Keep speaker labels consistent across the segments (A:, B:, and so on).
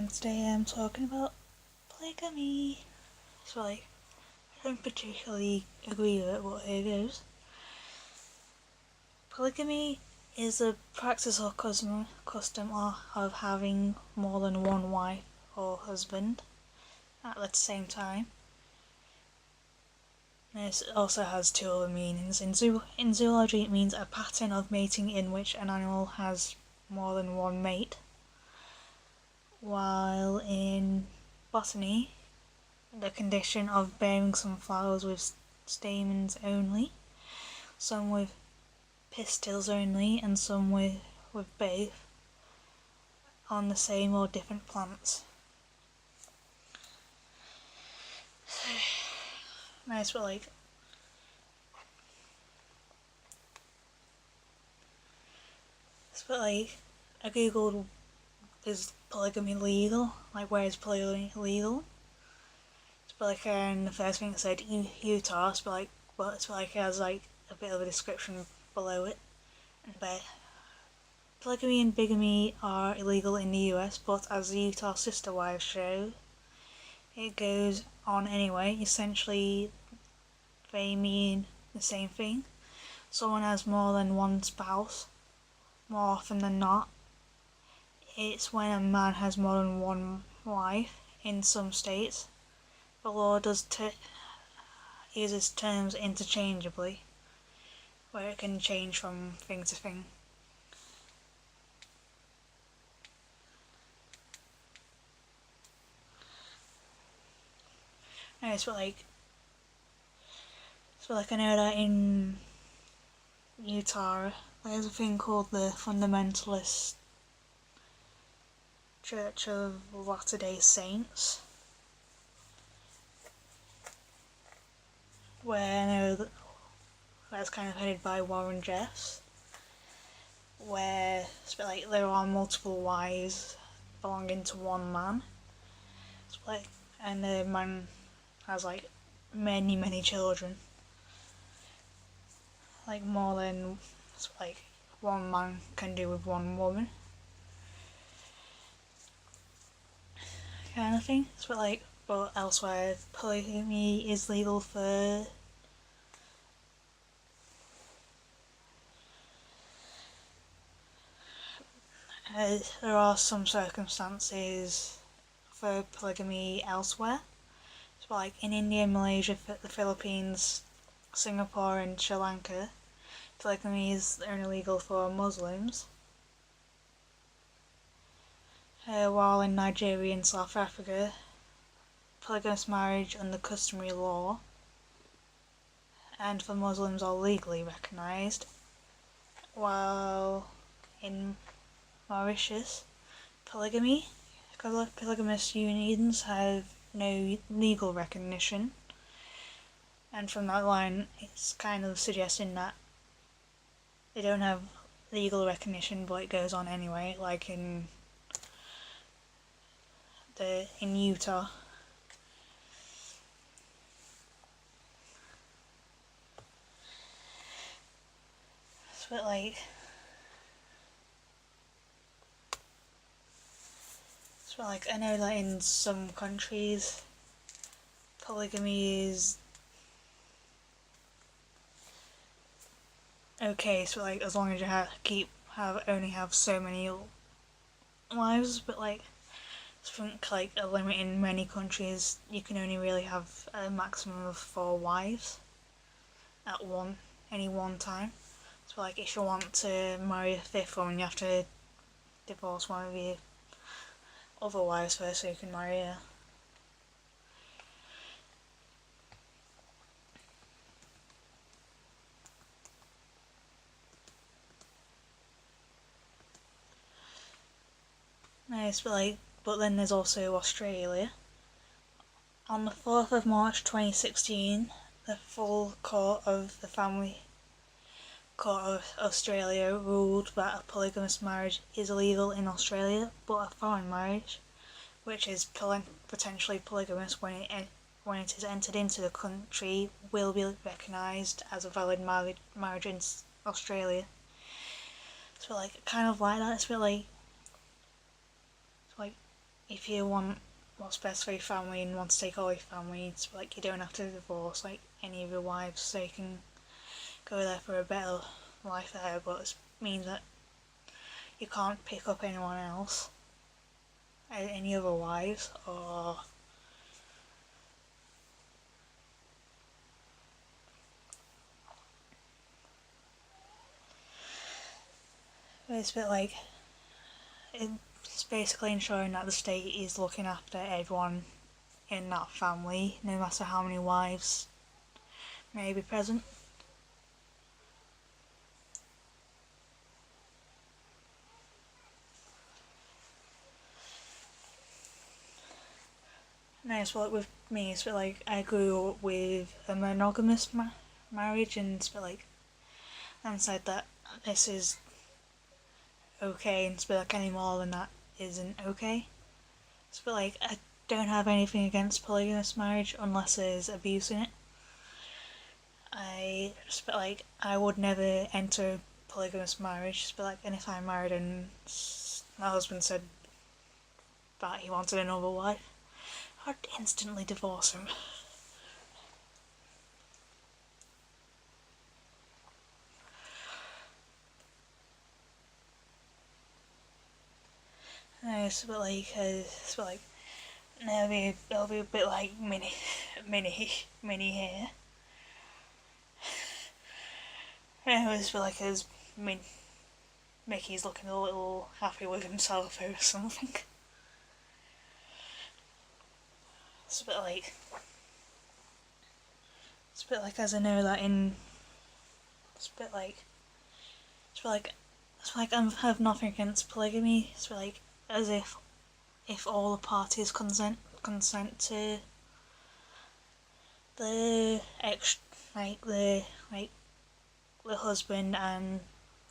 A: and today I'm talking about polygamy. So I don't particularly agree with it, but here goes. Polygamy is a practice or custom of having more than one wife or husband at the same time. This also has two other meanings. In zoology, it means a pattern of mating in which an animal has more than one mate, while in botany, the condition of bearing some flowers with stamens only, some with pistils only, and some with both, on the same or different plants. Nice, but I googled, is polygamy legal? Where is polygamy legal? And the first thing it said Utah, but it has a bit of a description below it. But polygamy and bigamy are illegal in the US, but as the Utah Sister Wives show, it goes on anyway. Essentially, they mean the same thing. Someone has more than one spouse, more often than not. It's when a man has more than one wife in some states. The law uses terms interchangeably, where it can change from thing to thing. Anyway, I know that in Utah there's a thing called the Fundamentalist Church of Latter-day Saints, where I know that's kind of headed by Warren Jeffs, where there are multiple wives belonging to one man, and the man has many children, more than one man can do with one woman, kind of thing. But elsewhere, polygamy is legal for there are some circumstances for polygamy elsewhere. In India, Malaysia, the Philippines, Singapore and Sri Lanka, polygamy is only legal for Muslims, while in Nigeria and South Africa, polygamous marriage under customary law and for Muslims are legally recognised, while in Mauritius, polygamous unions have no legal recognition, and from that line it's kind of suggesting that they don't have legal recognition but it goes on anyway, in Utah. I know that in some countries polygamy is okay, as long as you only have so many wives, but I think a limit in many countries you can only really have a maximum of 4 wives at any one time. If you want to marry a 5th woman, you have to divorce one of your other wives first so you can marry her. Nice, but then there's also Australia. On the 4th of March 2016, the full court of the Family Court of Australia ruled that a polygamous marriage is illegal in Australia, but a foreign marriage, which is potentially polygamous when it is entered into the country, will be recognised as a valid marriage in Australia. Kind of like that. It's if you want what's best for your family and want to take all your family, it's like you don't have to divorce like any of your wives, so you can go there for a better life there. But it means that you can't pick up anyone else, any other wives, or it's a bit like it's basically ensuring that the state is looking after everyone in that family, no matter how many wives may be present. No, it's like with me, it's a bit like I grew up with a monogamous marriage, and it's a bit like and said that this is okay, and it's a bit like any more than that isn't okay. It's a bit like I don't have anything against polygamous marriage unless there's abuse in it. Just feel like I would never enter polygamous marriage. Just feel like, and if I'm married and my husband said that he wanted another wife, I'd instantly divorce him. It's a bit like no, it'll be a bit like mini here. It's a bit like as Mickey's looking a little happy with himself or something. It's a bit like as I know that in it's a bit like I have nothing against polygamy. It's a bit like as if all the parties consent to the ex the husband and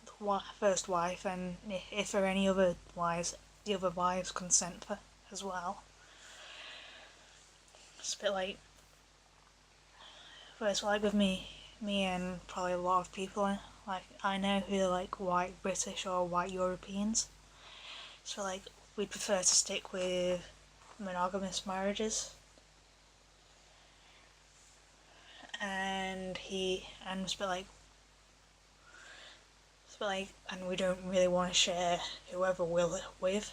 A: the first wife, and if there are any other wives, the other wives consent for as well. It's a bit like, but it's like with me and probably a lot of people like I know who are like white British or white Europeans. So like we'd prefer to stick with monogamous marriages. And it's a bit like and we don't really want to share whoever we're with.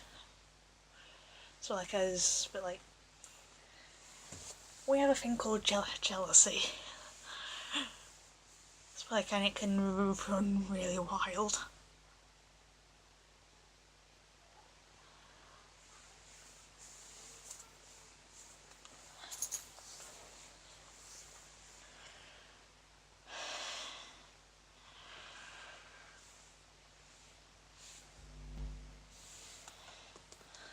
A: So like as a bit like we have a thing called jealousy. It's like and it can run really wild.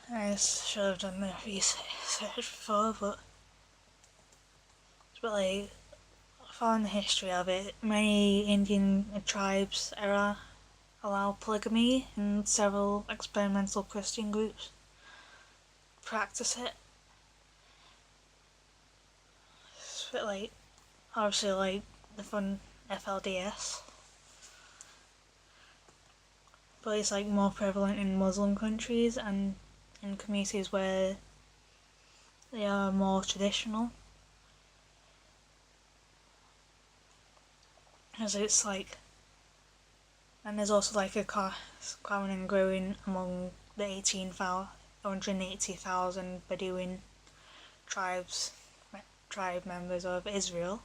A: I should have done the research before, but it's like following the history of it, many Indian tribes allow polygamy, and several experimental Christian groups practice it. It's a bit like obviously like the fun FLDS, but it's like more prevalent in Muslim countries and in communities where they are more traditional. As it's like, and there's also like a common and growing among the 180,000 Bedouin tribe members of Israel,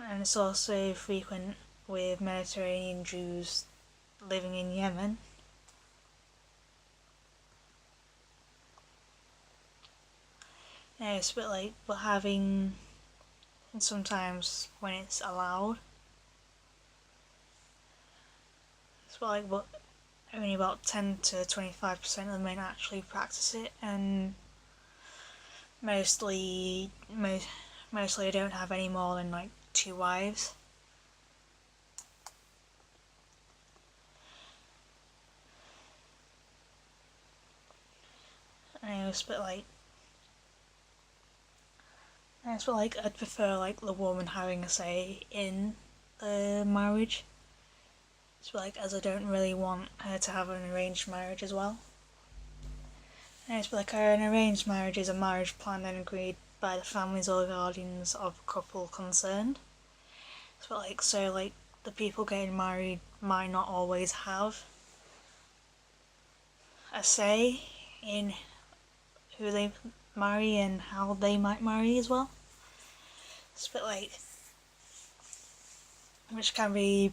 A: and it's also frequent with Mediterranean Jews living in Yemen. Yeah, it's a bit like, but having sometimes when it's allowed, it's like, but only about 10 to 25% of the men actually practice it, and mostly don't have any more than like 2 wives. And it's a bit like I'd prefer like the woman having a say in the marriage. It's like as I don't really want her to have an arranged marriage as well. And it's like an arranged marriage is a marriage planned and agreed by the families or guardians of a couple concerned. So the people getting married might not always have a say in who they marry and how they might marry as well. It's a bit like, which can be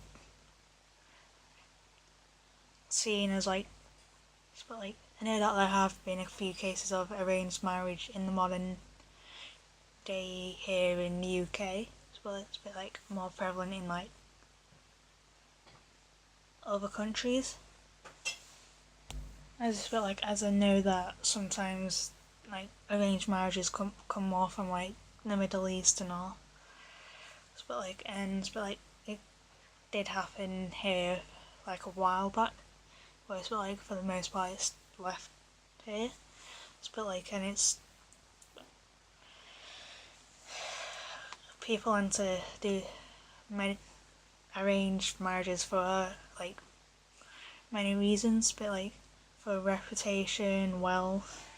A: seen as like, it's a bit like, I know that there have been a few cases of arranged marriage in the modern day here in the UK, but it's a bit like more prevalent in like other countries. I just feel like, as I know that sometimes like arranged marriages come more from like the Middle East and all. It's like it did happen here like a while back, but it's like for the most part it's left here. And it's people want to do arranged marriages for like many reasons, but like for reputation, wealth,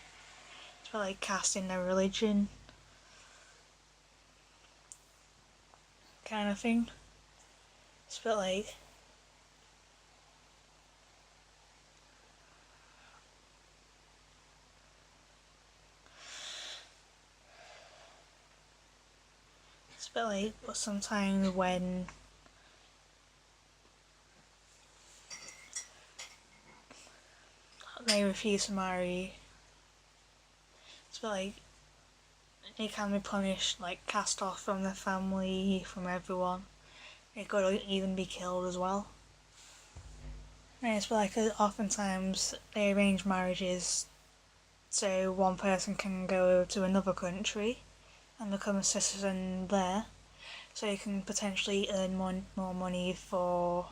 A: for like casting their religion kind of thing. It's a bit like but sometimes when they refuse to marry, it's a bit like it can be punished, like cast off from the family, from everyone. It could even be killed as well. And it's like oftentimes they arrange marriages so one person can go to another country and become a citizen there, so you can potentially earn more money for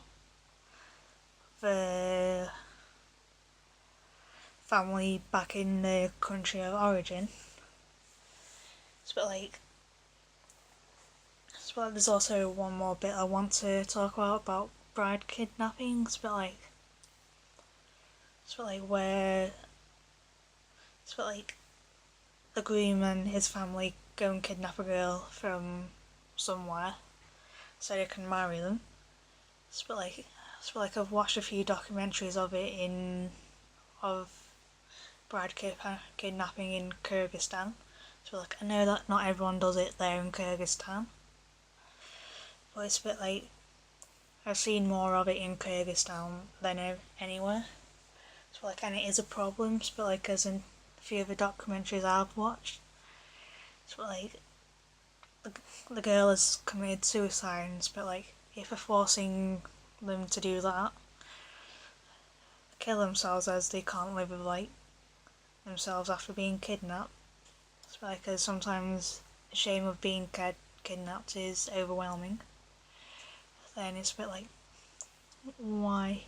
A: the family back in the country of origin. But there's also one more bit I want to talk about bride kidnapping. Where the groom and his family go and kidnap a girl from somewhere so they can marry them. I've watched a few documentaries of bride kidnapping in Kyrgyzstan. I know that not everyone does it there in Kyrgyzstan, but it's a bit like I've seen more of it in Kyrgyzstan than anywhere. And it is a problem. As in a few of the documentaries I've watched, the girl has committed suicide. If they're forcing them to do that, kill themselves as they can't live with themselves after being kidnapped. Because sometimes the shame of being kidnapped is overwhelming. Then it's a bit like, why?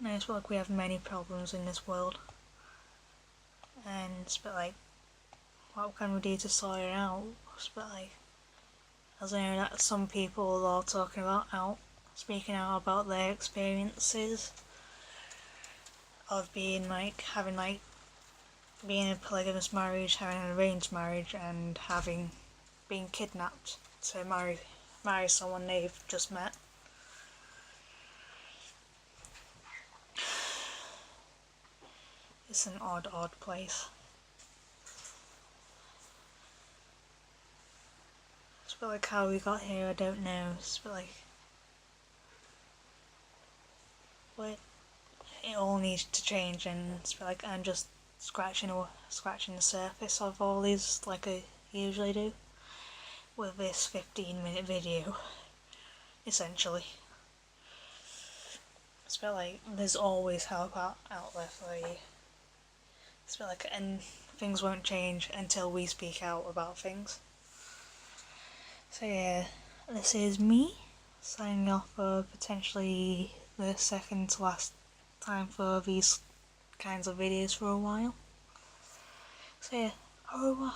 A: And it's we have many problems in this world, and it's a bit like, what can we do to sort it out? It's a bit like, as I know that some people are talking about speaking out about their experiences of being being in a polygamous marriage, having an arranged marriage, and having been kidnapped to marry someone they've just met. It's an odd place. It's a bit like how we got here, I don't know. It's a bit like, but it all needs to change, and it's a bit like I'm just scratching the surface of all these like I usually do with this 15-minute video, essentially. It's a bit like there's always help out there for you. It's a bit like, and things won't change until we speak out about things. So yeah, this is me signing off for potentially the second to last time for these kinds of videos for a while. say, oh,